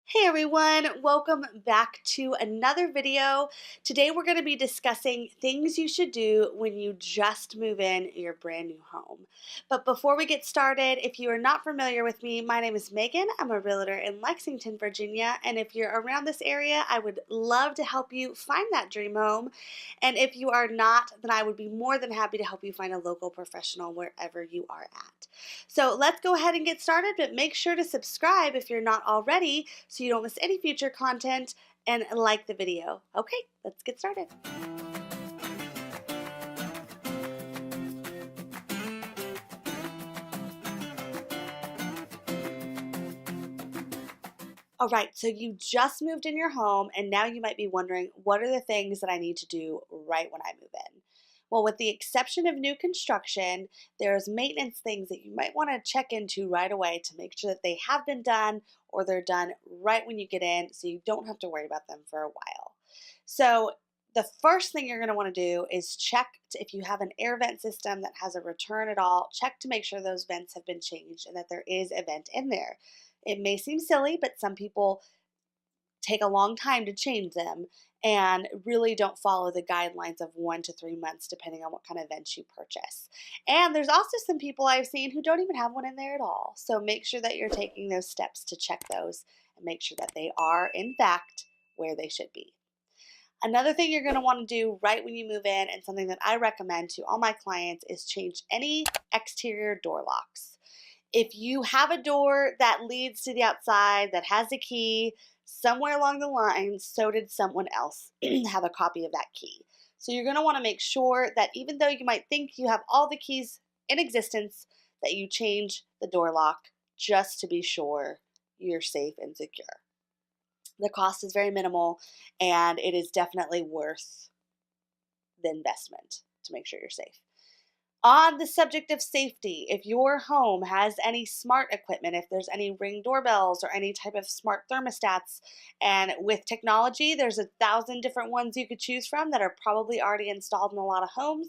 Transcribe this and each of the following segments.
Hey everyone, welcome back to another video. Today we're going to be discussing things you should do when you just move in your brand new home. But before we get started, if you are not familiar with me, my name is Megan. I'm a realtor in Lexington, Virginia, and if you're around this area, I would love to help you find that dream home. And if you are not, then I would be more than happy to help you find a local professional wherever you are at. So let's go ahead and get started, but make sure to subscribe if you're not already so you don't miss any future content, and like the video. Okay, let's get started. All right, so you just moved in your home and now you might be wondering, what are the things that I need to do right when I move in? Well, with the exception of new construction, there's maintenance things that you might want to check into right away to make sure that they have been done or they're done right when you get in so you don't have to worry about them for a while. So the first thing you're going to want to do is check if you have an air vent system that has a return at all, check to make sure those vents have been changed and that there is a vent in there. It may seem silly, but some people take a long time to change them and really don't follow the guidelines of 1 to 3 months depending on what kind of vent you purchase. And there's also some people I've seen who don't even have one in there at all. So make sure that you're taking those steps to check those and make sure that they are in fact where they should be. Another thing you're going to want to do right when you move in, and something that I recommend to all my clients, is change any exterior door locks. If you have a door that leads to the outside that has a key, somewhere along the line, so did someone else have a copy of that key. So you're going to want to make sure that even though you might think you have all the keys in existence, that you change the door lock just to be sure you're safe and secure. The cost is very minimal and it is definitely worth the investment to make sure you're safe. On the subject of safety, if your home has any smart equipment, if there's any Ring doorbells or any type of smart thermostats, and with technology, there's 1,000 different ones you could choose from that are probably already installed in a lot of homes.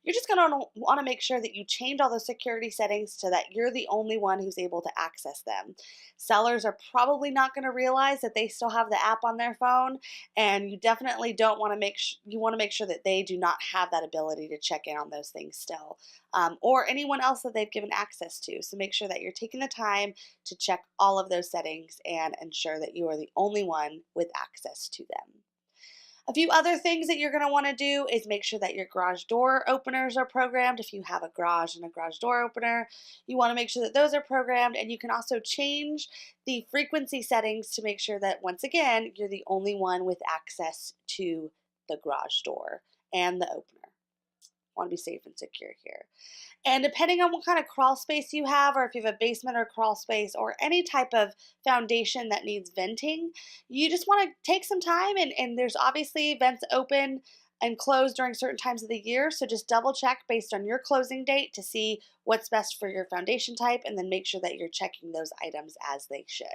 You're just going to want to make sure that you change all the security settings so that you're the only one who's able to access them. Sellers are probably not going to realize that they still have the app on their phone, and you definitely don't want to you want to make sure that they do not have that ability to check in on those things still. Or anyone else that they've given access to. So make sure that you're taking the time to check all of those settings and ensure that you are the only one with access to them. A few other things that you're going to want to do is make sure that your garage door openers are programmed. If you have a garage and a garage door opener, you want to make sure that those are programmed, and you can also change the frequency settings to make sure that, once again, you're the only one with access to the garage door and the opener. Want to be safe and secure here. And depending on what kind of crawl space you have, or if you have a basement or crawl space or any type of foundation that needs venting, you just want to take some time, and there's obviously vents open and closed during certain times of the year. So just double check based on your closing date to see what's best for your foundation type, and then make sure that you're checking those items as they should.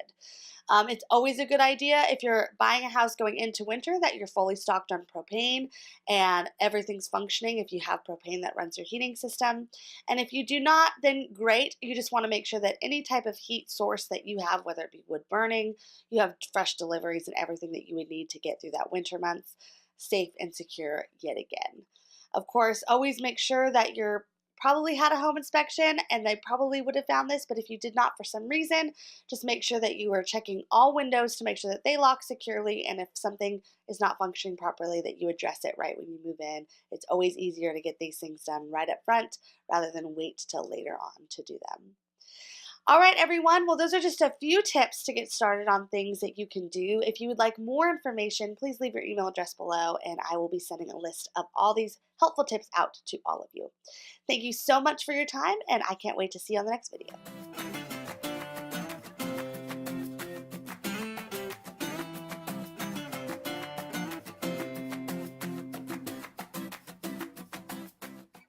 It's always a good idea if you're buying a house going into winter that you're fully stocked on propane and everything's functioning if you have propane that runs your heating system. And if you do not, then great. You just want to make sure that any type of heat source that you have, whether it be wood burning, you have fresh deliveries and everything that you would need to get through that winter months safe and secure yet again. Of course, always make sure that you're probably had a home inspection and they probably would have found this, but if you did not for some reason, just make sure that you are checking all windows to make sure that they lock securely, and if something is not functioning properly, that you address it right when you move in. It's always easier to get these things done right up front rather than wait till later on to do them. All right, everyone. Well, those are just a few tips to get started on things that you can do. If you would like more information, please leave your email address below, and I will be sending a list of all these helpful tips out to all of you. Thank you so much for your time, and I can't wait to see you on the next video.